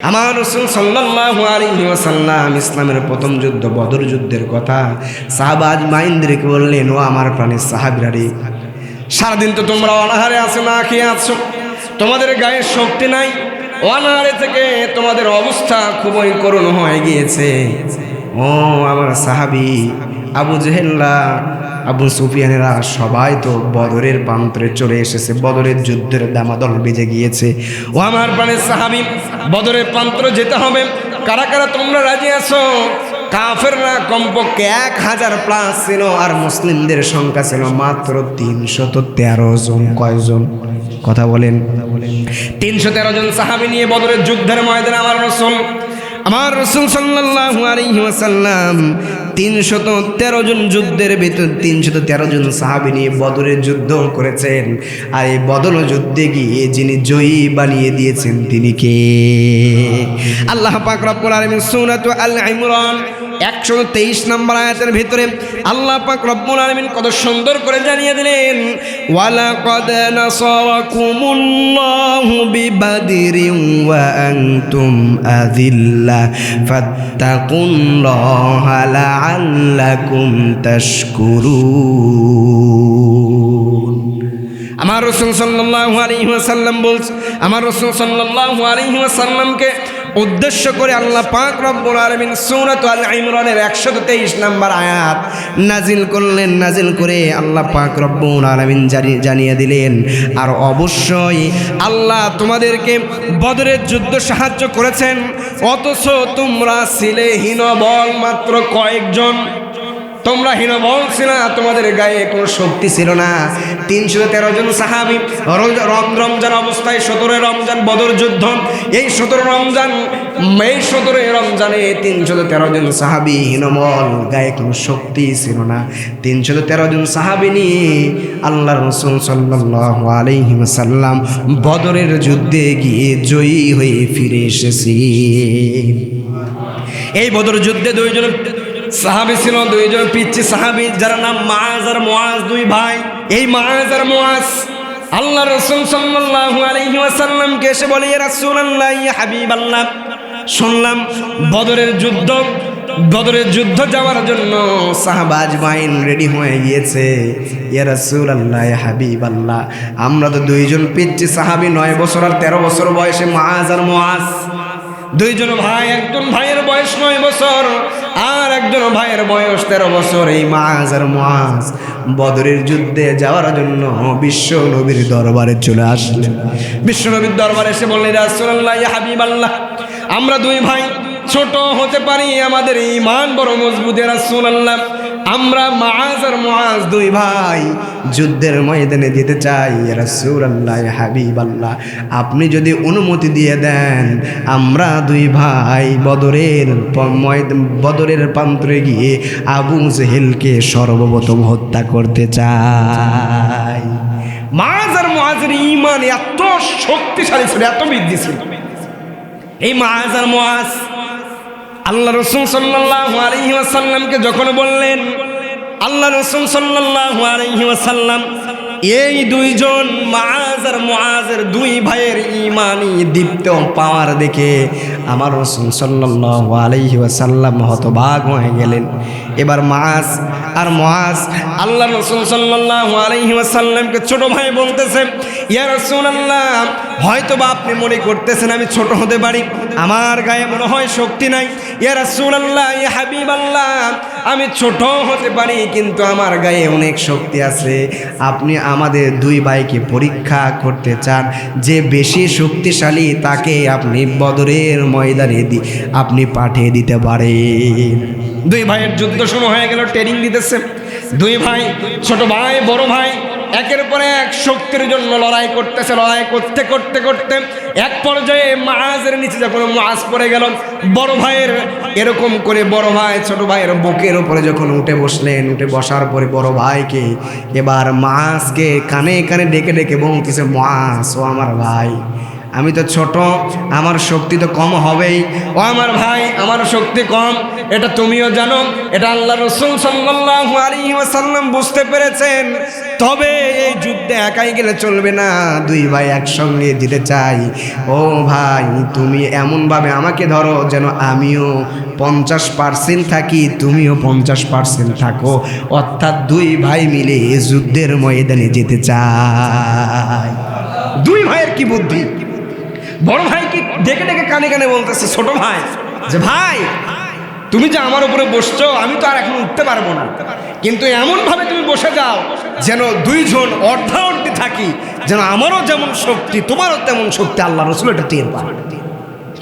আমার রাসূল সাল্লাল্লাহু আলাইহি ওয়াসাল্লাম ইসলামের প্রথম যুদ্ধ বদর যুদ্ধের কথা সাহাবা আজমাইনদেরকে বললেন, ও আমার প্রাণের সাহাবীরা রে, সারাদিন তো তোমরা অনাহারে আছো, না খেয়ে আছো, তোমাদের গায়ে শক্তি নাই, অনাহারে থেকে তোমাদের অবস্থা খুবই করুণ হয়ে গিয়েছে। ও আমার সাহাবী, আবু জেহেলরা, আবু সুফিয়ানেরা সবাই তো বদরের প্রান্তরে চলে এসেছে, বদরের যুদ্ধের দামাদল বেজে গিয়েছে। ও আমার প্রাণের সাহাবী, বদরের প্রান্তরে যেতে হবে, কারা কারা তোমরা রাজি আছো? কাফেররা কমপক্ষে 1000+ ছিল, আর মুসলিমদের সংখ্যা ছিল মাত্র 313 জন। কয়জন? কথা বলেন। 313 জন সাহাবী নিয়ে বদরের যুদ্ধের ময়দানে আমার রাসূল সাল্লাল্লাহু আলাইহি ওয়াসাল্লাম 313 জন যুদ্ধের ভিতর 313 জন সাহাবী নিয়ে বদরের যুদ্ধ করেছেন। আর এই বদর যুদ্ধে গিয়ে যিনি জয়ী বানিয়ে দিয়েছেন তিনি কে? আল্লাহ পাক রব্বুল আলামিন সূরা আল ইমরান 123 নম্বর আয়াতের ভিতরে আল্লাহ পাক রব্বুল আলামিন কত সুন্দর করে জানিয়ে দিলেন, ওয়ালাকাদ নাসারাকুমুল্লাহু বিবাদরিন ওয়া আনতুম আযিল্লা ফাত্তাকুল্লাহা লাআল্লাকুম তাশকুরুন। আমার রাসূল সাল্লাল্লাহু আলাইহি ওয়াসাল্লাম বলছেন, আমার রাসূল সাল্লাল্লাহু আলাইহি ওয়াসাল্লামকে উদ্দেশ্য করে আল্লাহ পাক রব্বুল আলামিন সূরা আল ইমরানের 123 নম্বর আয়াত নাজিল করলেন। নাজিল করে আল্লাহ পাক রব্বুল আলামিন জানিয়ে দিলেন, আর অবশ্যই আল্লাহ তোমাদেরকে বদরের যুদ্ধ সাহায্য করেছেন, অথচ তোমরা ছিলে হীনবল, মাত্র কয়েকজন। তোমরা হীনবল ছিল, তোমাদের গায়ে কোনো শক্তি ছিল না। 313 জন সাহাবী রমজান অবস্থায় 17 রমজান বদর যুদ্ধ, এই 17 রমজানে 313 জন সাহাবী হীনবল, গায়ে কোনো শক্তি ছিল না। 313 জন সাহাবী নিয়ে আল্লাহর রাসূল সাল্লাল্লাহু আলাইহি ওয়াসাল্লাম বদরের যুদ্ধে গিয়ে জয়ী হয়ে ফিরে এসেছি। এই বদর যুদ্ধে দুইজন সাহাবী ছিল, দুইজন পিচ্চি সাহাবী, যার নাম মুআজ আর মুআজ, দুই ভাই। এই মুআজ আর মুআজ আল্লাহ রাসূল সাল্লাল্লাহু আলাইহি ওয়াসাল্লামকে এসে বলে, ইয়া রাসূলুল্লাহ, ইয়া হাবিবাল্লাহ, শুনলাম বদরের যুদ্ধ যাওয়ার জন্য সাহাবা আজমাইন রেডি হয়ে গিয়েছে। ইয়া রাসূলুল্লাহ, ইয়া হাবিবাল্লাহ, আমরা তো দুইজন পিচ্চি সাহাবী, 9 বছর আর 13 বছর বয়সে মুআজ আর মুআজ, দুইজন ভাই। একজন ভাইয়ের বয়স 9 বছর আর একজন ভাইয়ের বয়স 13 বছর। এই মুআজ আর মুআজ বদরের যুদ্ধে যাওয়ার জন্য বিশ্ব নবীর দরবারে চলে আসলেন। বিশ্ব নবীর দরবারে এসে বললেন, রাসূলুল্লাহ, ইয়া হাবিবাল্লাহ, আমরা দুই ভাই ছোট হতে পারি, আমাদের ঈমান বড় মজবুত। ইয়া রাসূলুল্লাহ, আমরা মুআজ আর মুআজ দুই ভাই যুদ্ধের ময়দানে যেতে চাই। ইয়া রাসূলুল্লাহ, ইয়া হাবিবাল্লাহ, আপনি যদি অনুমতি দিয়ে দেন, আমরা দুই ভাই বদরের প্রান্তরে গিয়ে আবু জেহেলকে সর্বপ্রথম হত্যা করতে চাই। মুআজ আর মুআজের ঈমান এত শক্তিশালী ছিল, এত বৃদ্ধি ছিল। এই মুআজ আর মুআজ আল্লাহ রাসূল সাল্লাল্লাহু আলাইহি ওয়াসাল্লামকে যখন বললেন, আল্লাহ রাসূল সাল্লাল্লাহু আলাইহি ওয়াসাল্লাম এই দুইজন মুআজ আর মুআজের দুই ভাইয়ের ঈমানি দীপ্ত পাওয়ার দেখে আমার রাসূল সাল্লাল্লাহু আলাইহি ওয়াসাল্লাম হতবাক হয়ে গেলেন। এবার মুআজ আর মুআজ আল্লাহ রাসূল সাল্লাল্লাহু আলাইহি ওয়াসাল্লামকে ছোট ভাই বলতেছে, ইয়া রাসূলুল্লাহ, হয়তোবা আপনি মনে করতেছেন আমি ছোট হতে পারি, আমার গায়ে মনে হয় শক্তি নাই। ইয়া রাসূলুল্লাহ, ইয়া হাবিবাল্লাহ, আমি ছোট হতে পারি, কিন্তু আমার গায়ে অনেক শক্তি আছে। আপনি আমাদের দুই ভাইকে পরীক্ষা করতে চান, যে বেশি শক্তিশালী তাকে আপনি বদরের ময়দানে আপনি পাঠিয়ে দিতে পারেন। দুই ভাইয়ের যুদ্ধ শুরু হয়ে গেল, ট্রেনিং দিতেছে দুই ভাই, ছোট ভাই বড় ভাই একের পর এক শক্তির জন্য লড়াই করতেছে। লড়াই করতে করতে করতে এক পর্যায়ে মুআজের নিচে যখন মুআজ পড়ে গেল, বড় ভাইয়ের এরকম করে বড় ভাই ছোট ভাইয়ের বুকের উপরে যখন উঠে বসলেন, উঠে বসার পরে বড় ভাইকে এবার মুআজকে কানে কানে ডেকে ডেকে বলতেছে, মুআজ, ও আমার ভাই, আমি তো ছোট, আমার শক্তি তো কম হবেই। ও আমার ভাই, আমার শক্তি কম, এটা তুমিও জানো, এটা আল্লাহ রাসূল সাল্লাল্লাহু আলাইহি ওয়াসাল্লাম বুঝতে পেরেছেন। তবে এই যুদ্ধে একাই গেলে চলবে না, দুই ভাই একসঙ্গে যেতে চাই। ও ভাই, তুমি এমনভাবে আমাকে ধরো যেন আমিও 50% থাকি, তুমিও 50% থাকো, অর্থাৎ দুই ভাই মিলে যুদ্ধের ময়দানে যেতে চাই। দুই ভাইয়ের কি বুদ্ধি! বড় ভাই কি ডেকে ডেকে কানে কানে বলতেছে ছোট ভাই যে, ভাই তুমি যে আমার উপরে বসছো, আমি তো আর এখন উঠতে পারবো না, কিন্তু এমন ভাবে তুমি বসে যাও যেন দুইজন অর্ধাঅর্ধি থাকি, যেন আমারও যেমন শক্তি তোমারও তেমন শক্তি আল্লাহ রাসূল এটা টের পায়।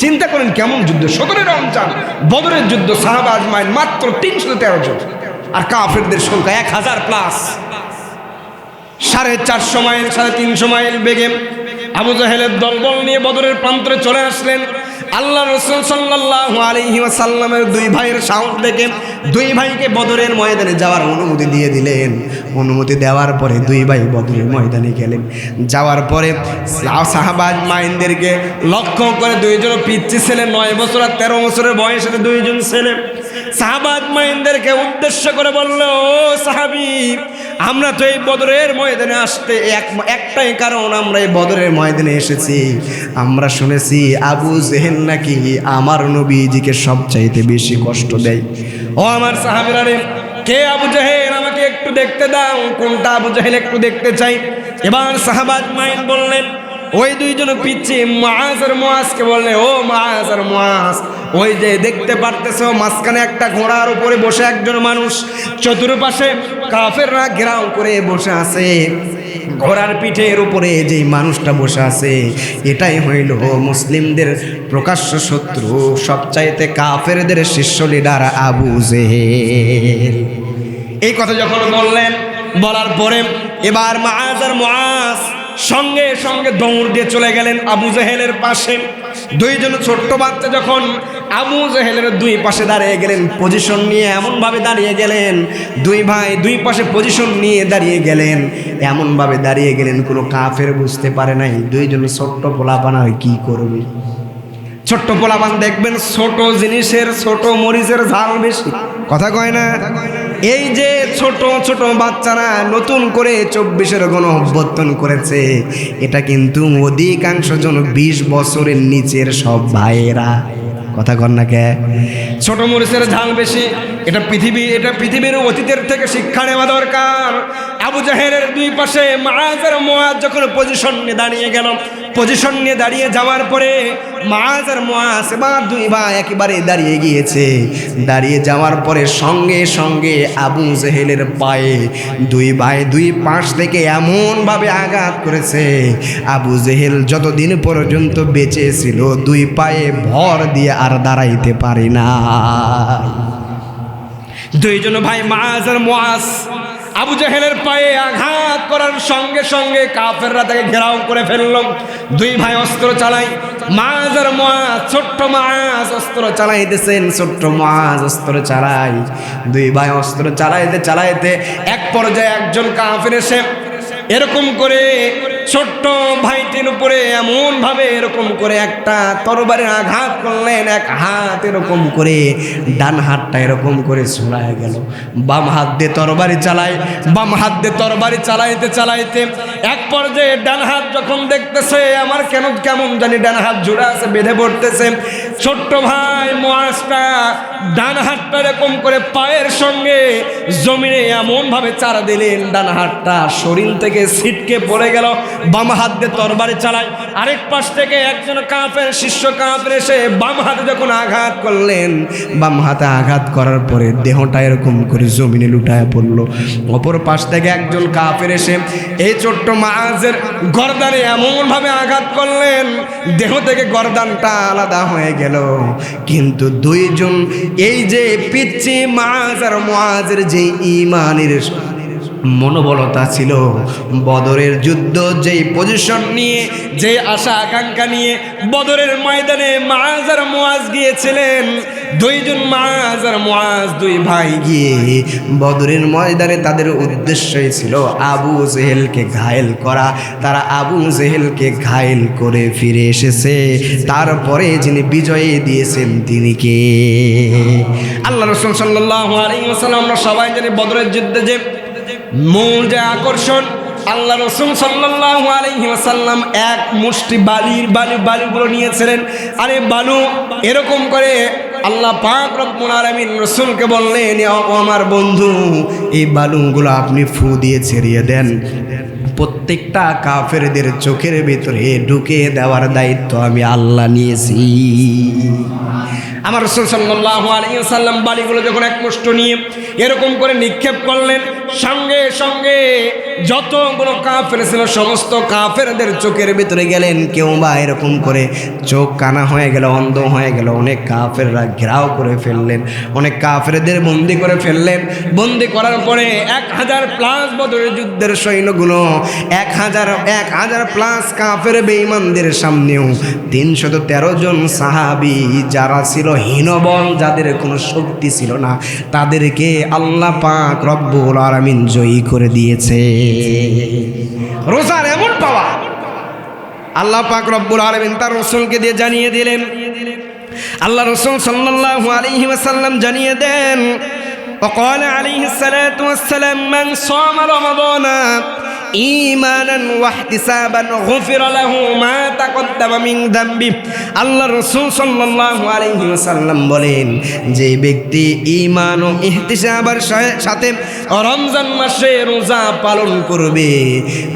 চিন্তা করেন কেমন যুদ্ধ! 17 রমজান বদরের যুদ্ধ, সাহাবা আজমাইন মাত্র 313 জন, আর কাফেরদের সংখ্যা 1000+। 450 মাইল 350 মাইল বেগে আবু জাহেলের দলবল নিয়ে বদরের প্রান্তরে চলে আসলেন। আল্লাহ রাসূল সাল্লাল্লাহু আলাইহি ওয়াসাল্লামের দুই ভাইয়ের সাহস দেখে দুই ভাইকে বদরের ময়দানে যাওয়ার অনুমতি দিয়ে দিলেন। অনুমতি দেওয়ার পরে দুই ভাই বদরের ময়দানে গেলেন। যাওয়ার পরে সাহাবা আজমাইনদেরকে লক্ষ্য করে দুইজন পিচ্চি ছেলে, 9 বছর আর 13 বছরের বয়সে দুইজন ছেলে সাহাবা আজমাইনদেরকে উদ্দেশ্য করে বলল, ও সাহাবী, আমরা তো এই বদরের ময়দানে আসতে একটাই কারণ, আমরা এই বদরের ময়দানে এসেছি, আমরা শুনেছি আবু জেহেল নাকি আমার নবীজিকে সবচাইতে বেশি কষ্ট দেয়। ও আমার সাহাবীরা রে, কে আবু জেহেল? আমাকে একটু দেখতে দাও, কোনটা আবু জেহেল একটু দেখতে চাই। এবার সাহাবা আজমাইন বললেন, ওই দুইজন পিচ্ছি মুআজ আর মুআজকে বললে, ও মুআজ আর মুআজ, ওই যে দেখতে পারতেছো মাঝখানে একটা ঘোড়ার উপরে বসে একজন মানুষ, চতুর্পাশে কাফেররা ঘেরাও করে বসে আছে, ঘোড়ার পিঠের উপরে যে মানুষটা বসে আছে এটাই হইল মুসলিমদের প্রকাশ্য শত্রু, সবচাইতে কাফেরদের শীর্ষ লিডার আবু জেহেল। এই কথা যখন বললেন, বলার পরে এবার মুআজ আর মুআজ সঙ্গে সঙ্গে দৌড় দিয়ে চলে গেলেন আবু জেহেলের পাশে। দুইজন ছোট্ট বাচ্চা যখন আবু জেহেলের দুই পাশে দাঁড়িয়ে গেলেন, পজিশন নিয়ে এমনভাবে দাঁড়িয়ে গেলেন, দুই ভাই দুই পাশে পজিশন নিয়ে দাঁড়িয়ে গেলেন, এমনভাবে দাঁড়িয়ে গেলেন কোনো কাফের বুঝতে পারে নাই দুইজন ছোট্ট পোলাপান কি করবে। ছোট্ট পোলাপান দেখবেন ছোট জিনিসের ছোট মরিচের ঝাল বেশি, কথা কয় না? এই যে ছোট ছোট বাচ্চারা নতুন করে 24-এর গণঅভ্যুত্থান করেছে, এটা কিন্তু অধিকাংশ জন 20 বছরের নিচের সব ভাইয়েরা, কথা কন না কে? ছোট মরিচের ঝাল বেশি, এটা পৃথিবীর অতীতের থেকে শিক্ষা নেওয়া দরকার। আবু জাহেলের দুই পাশে মুআজ আর মুআজ যখন পজিশন নিয়ে দাঁড়িয়ে গেল, পজিশন নিয়ে দাঁড়িয়ে যাওয়ার পরে মুআজ আর মুআজ এবার দুই ভাই একেবারে দাঁড়িয়ে গিয়েছে। দাঁড়িয়ে যাওয়ার পরে সঙ্গে সঙ্গে আবু জাহেলের পায়ে দুই ভাই দুই পাশ থেকে এমনভাবে আঘাত করেছে, আবু জাহেল যতদিন পর্যন্ত বেঁচে ছিল দুই পায়ে ভর দিয়ে আর দাঁড়াইতে পারে না। দুইজন ভাই মুআজ আর মুআজ আবু জাহেলের পায়ে আঘাত করার সঙ্গে সঙ্গে কাফেররা তাকে ঘেরাও করে ফেলল। দুই ভাই অস্ত্র চালাই, মুআজ আর মুআজ, ছোট্ট মুআজ অস্ত্র চালাইতেছেন, ছোট্ট মুআজ অস্ত্র চালাই। দুই ভাই অস্ত্র চালাইতে চালাইতে এক পর্যায়ে একজন কাফের এসে এরকম করে ছোট্ট ভাইটির উপরে এমনভাবে এরকম করে একটা তরবারির আঘাত করলেন, এক হাত এরকম করে, ডান হাতটা এরকম করে ছুঁড়ায় গেল। বাম হাত দিয়ে তরবারি চালায়, বাম হাত দিয়ে তরবারি চালাইতে চালাইতে এক পর্যায়ে ডান হাত যখন দেখতেছে আমার কেমন জানি ডান হাত জোড়া আছে, বেঁধে পড়তেছে, ছোট্ট ভাই মুআজটা ডান হাতটা এরকম করে পায়ের সঙ্গে জমিনে এমনভাবে চারা দিলেন, ডান হাতটা শরীর থেকে ছিটকে পড়ে গেল। বাম হাত দিয়ে তরবারি চালায়, আরেক পাশ থেকে একজন কাফের, শিষ্য কাফের এসে বাম হাতে যখন আঘাত করলেন, বাম হাতে আঘাত করার পরে দেহটা এরকম করে জমিনে লুটায় পড়লো। অপর পাশ থেকে একজন কাফের এসে এই ছোট্ট মুআজের গর্দানে এমনভাবে আঘাত করলেন, দেহ থেকে গর্দানটা আলাদা হয়ে গেল। কিন্তু দুইজন এই যে পিচ্চি মুআজ আর মুআজের যে ঈমানের মনোবলতা ছিল। বদরের যুদ্ধ যেই পজিশন নিয়ে, যে আশা আকাঙ্ক্ষা নিয়ে বদরের ময়দানে মুআজ আর মুআজ গিয়েছিলেন, দুইজন মুআজ আর মুআজ দুই ভাই গিয়ে বদরের ময়দানে তাদের উদ্দেশ্যই ছিল আবু জেহেলকে ঘায়েল করা। তারা আবু জেহেলকে ঘায়েল করে ফিরে এসেছে। তারপরে যিনি বিজয়ী দিয়েছেন তিনি কে? আল্লাহ রাসূল সাল্লাল্লাহু আলাইহি ওয়াসাল্লাম। আমরা সবাই জানি বদরের যুদ্ধে যে মূল যে আকর্ষণ, আল্লাহ রাসূল সাল্লাল্লাহু আলাইহি ওয়াসাল্লাম এক মুষ্টি বালুগুলো নিয়েছিলেন। আর এই বালু এরকম করে আল্লাহ পাক রব্বুল আলামিন রাসূলকে বললেন, ও আমার বন্ধু, এই বালুগুলো আপনি ফু দিয়ে ছেড়িয়ে দেন। প্রত্যেকটা কাফেরদের চোখের ভিতরে ঢুকে দেওয়ার দায়িত্ব আমি আল্লাহ নিয়েছি। আমার রাসূল সাল্লাল্লাহু আলাইহি ওয়াসাল্লাম বালিগুলো যখন এক মুষ্টি নিয়ে এরকম করে নিক্ষেপ করলেন, সঙ্গে সঙ্গে যতগুলো কাফের ছিল সমস্ত কাফেরদের চোখের ভিতরে গেলেন। কেউ বা এরকম করে চোখ কানা হয়ে গেল, অন্ধ হয়ে গেল। অনেক কাফেররা ঘেরাও করে ফেললেন, অনেক কাফেরদের বন্দি করে ফেললেন। বন্দি করার পরে 1000+ বদরের যুদ্ধের সৈন্যগুলো 1000+ কাফের বেঈমানদের সামনেও 313 জন সাহাবী যারা ছিল হীনবল, যাদের কোনো শক্তি ছিল না, তাদেরকে আল্লাহ পাক রব্বুল আলামিন জয়ী করে দিয়েছে। রোজার এমন পাওয়া আল্লাহ পাক রব্বুল আলামিন তার রাসূলকে দিয়ে জানিয়ে দিলেন। আল্লাহ রাসূল সাল্লাল্লাহু আলাইহি ওয়াসাল্লাম জানিয়ে দেন, وقال عليه الصلاة والسلام من صام رمضان ঈমানান ওয়াহতিসাবান গুফিরা লাহু মা তাকদ্দামা মিন যামবি। আল্লাহ রাসূল সাল্লাল্লাহু আলাইহি ওয়াসাল্লাম বলেন, যে ব্যক্তি ঈমান ও ইহতিসাবের সাথে রমজান মাসে রোজা পালন করবে,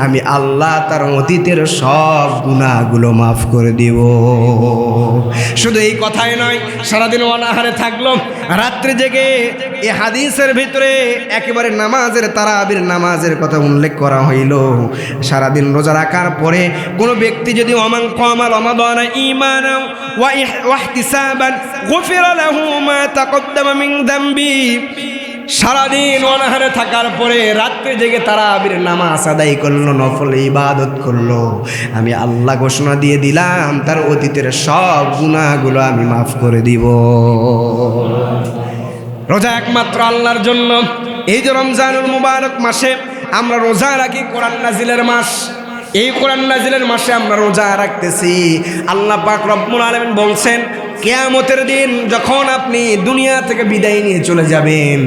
আমি আল্লাহ তার অতীতের সব গুনাহগুলো মাফ করে দেব। শুধু এই কথাই নয়, সারাদিন অনাহারে থাকলো, রাত্রে জেগে এই হাদিসের ভিতরে একেবারে নামাজের তারাবির নামাজের কথা উল্লেখ করা হইল। সারাদিন রোজা রাখার পরে কোনো ব্যক্তি যদি ওমান কামা রমাদান ঈমানান ওয়া ইহতিসাবান গুফিরা লাহু মা তাকদ্দামা মিন যামবি, সারাদিন অনাহারে থাকার পরে রাত্রে জেগে তারাবির নামাজ আদায় করলো, নফল ইবাদত করলো, আমি আল্লাহ ঘোষণা দিয়ে দিলাম তার অতীতের সব গুনাহগুলো আমি মাফ করে দিব। রোজা একমাত্র আল্লাহর জন্য। এই যে রমজানুল মুবারক মাসে আমরা রোজা রাখি, কোরআন নাজিলের মাস। এই কোরআন নাজিলের মাসে আমরা রোজা রাখতেছি। আল্লাহ পাক রব্বুল আলামিন বলছেন, কিয়ামতের দিন যখন আপনি দুনিয়া থেকে বিদায় নিয়ে চলে যাবেন,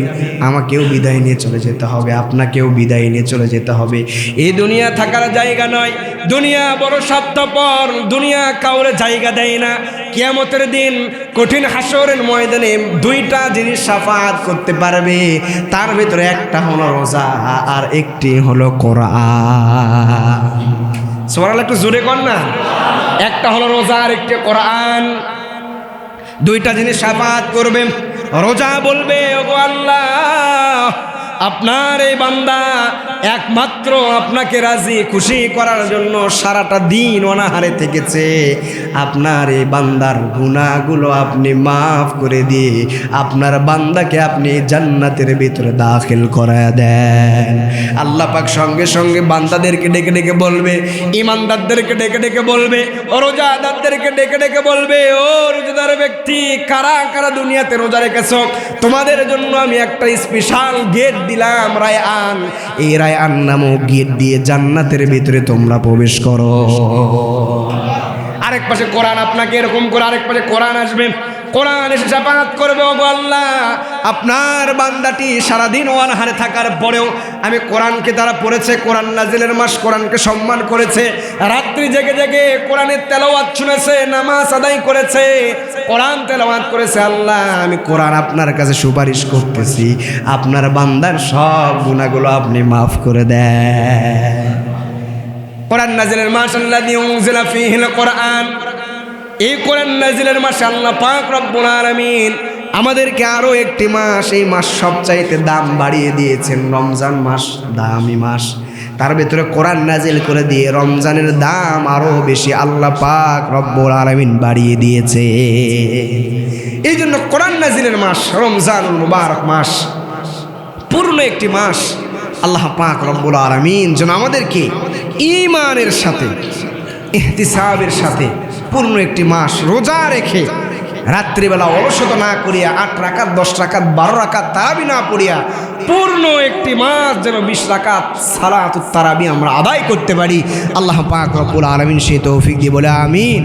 আমাকেও বিদায় নিয়ে চলে যেতে হবে, আপনাকেও বিদায় নিয়ে চলে যেতে হবে। এই দুনিয়া থাকার জায়গা নয়, দুনিয়া বড় স্বার্থপর, দুনিয়া কাউরে জায়গা দেয় না। কিয়ামতের দিন কঠিন হাসরের ময়দানে দুইটা জিনিস শাফাআত করতে পারবে, তার ভিতরে একটা হলো রোজা আর একটি হলো কোরআন। সুবহানাল্লাহ, একটু জোরে কর না। একটা হলো রোজা আর একটি কোরআন। দুইটা জিনিস শাফাআত করবে। রোজা বলবে, ওগো আল্লাহ, আপনার এই বান্দা একমাত্র আপনাকে রাজি খুশি করার জন্য সারাটা দিন অনাহারে থেকেছে, আপনার এই বান্দার গুনাহগুলো আপনি মাফ করে দিয়ে আপনার বান্দাকে আপনি জান্নাতের ভিতরে দাখিল করায় দেন। আল্লাহ পাক সঙ্গে সঙ্গে বান্দাদেরকে ডেকে ডেকে বলবে, ইমানদারদেরকে ডেকে ডেকে বলবে, ও রোজাদারদেরকে ডেকে ডেকে বলবে, ও রোজাদার ব্যক্তি, কারা কারা দুনিয়াতে রোজা রেখেছো, তোমাদের জন্য আমি একটা স্পেশাল গেট দিলাম, রায়আন। এই রায়আন নামক গেট দিয়ে জান্নাতের ভিতরে তোমরা প্রবেশ করো। আরেক পাশে কোরআন, আপনাকে এরকম করে আরেক পাশে কোরআন আসবে। কোরআন এসে শাফাআত করবে, ওগো আল্লাহ, আপনার বান্দাটি সারাদিন অনাহারে থাকার পরেও আমি কোরআনকে তারা পড়েছে, কোরআন নাজিলের মাস, কোরআনকে সম্মান করেছে, রাত্রি জেগে জেগে কোরআনের তেলাওয়াত শুনেছে, নামাজ আদায় করেছে, কোরআন তেলাওয়াত করেছে। আল্লাহ, আমি কোরআন আপনার কাছে সুপারিশ করতেছি, আপনার বান্দার সব গুনাহগুলো আপনি মাফ করে দেন। কোরআন নাজিলের মাস আল্লাযী উনজিলা ফীহিল কোরআন। এই কোরআন নাজিলের মাসে আল্লাহ পাক রব্বুল আলামিন আমাদেরকে আরো একটি মাস, এই মাস সবচাইতে দাম বাড়িয়ে দিয়েছেন। রমজান মাস দামি মাস, তার ভিতরে কোরআন নাজিল করে দিয়ে রমজানের দাম আরো বেশি আল্লাহ পাক রব্বুল আলামিন বাড়িয়ে দিয়েছে। এই জন্য কোরআন নাজিলের মাস রমজানুল মুবারক মাস পূর্ণ একটি মাস। আল্লাহ পাক রব্বুল আলামিন যেন আমাদেরকে ঈমানের সাথে ইহতিসাবের সাথে পূর্ণ একটি মাস রোজা রেখে রাত্রিবেলা অলসতা না করিয়া 8 রাকাত 10 রাকাত 12 রাকাত তারাবি না পড়িয়া পূর্ণ একটি মাস যেন 20 রাকাত সালাতুত তারাবি আমরা আদায় করতে পারি। আল্লাহ পাক রব্বুল আলামিন সেই তৌফিক দিয়ে বলে আমিন।